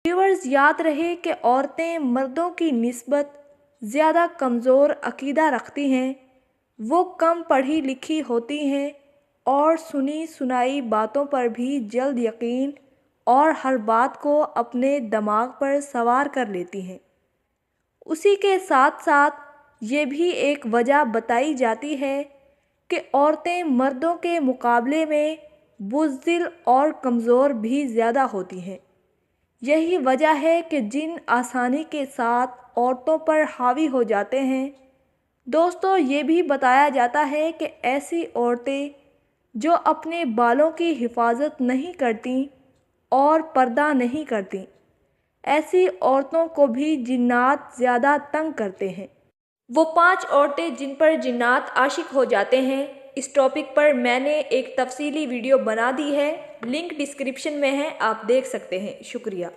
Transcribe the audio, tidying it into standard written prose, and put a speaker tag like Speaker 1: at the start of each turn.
Speaker 1: Viewers, याद रहे कि औरतें मर्दों की निस्बत ज़्यादा कमज़ोर अकीदा रखती हैं, वो कम पढ़ी लिखी होती हैं और सुनी सुनाई बातों पर भी जल्द यकीन और हर बात को अपने दिमाग पर सवार कर लेती हैं। उसी के साथ साथ ये भी एक वजह बताई जाती है कि औरतें मर्दों के मुकाबले में बुज़दिल और कमज़ोर भी ज़्यादा होती हैं। यही वजह है कि जिन आसानी के साथ औरतों पर हावी हो जाते हैं। दोस्तों, ये भी बताया जाता है कि ऐसी औरतें जो अपने बालों की हिफाजत नहीं करती और पर्दा नहीं करती, ऐसी औरतों को भी जिन्नात ज़्यादा तंग करते हैं। वो 5 औरतें जिन पर जिन्नात आशिक हो जाते हैं, इस टॉपिक पर मैंने एक तफसीली वीडियो बना दी है, लिंक डिस्क्रिप्शन में है, आप देख सकते हैं। शुक्रिया।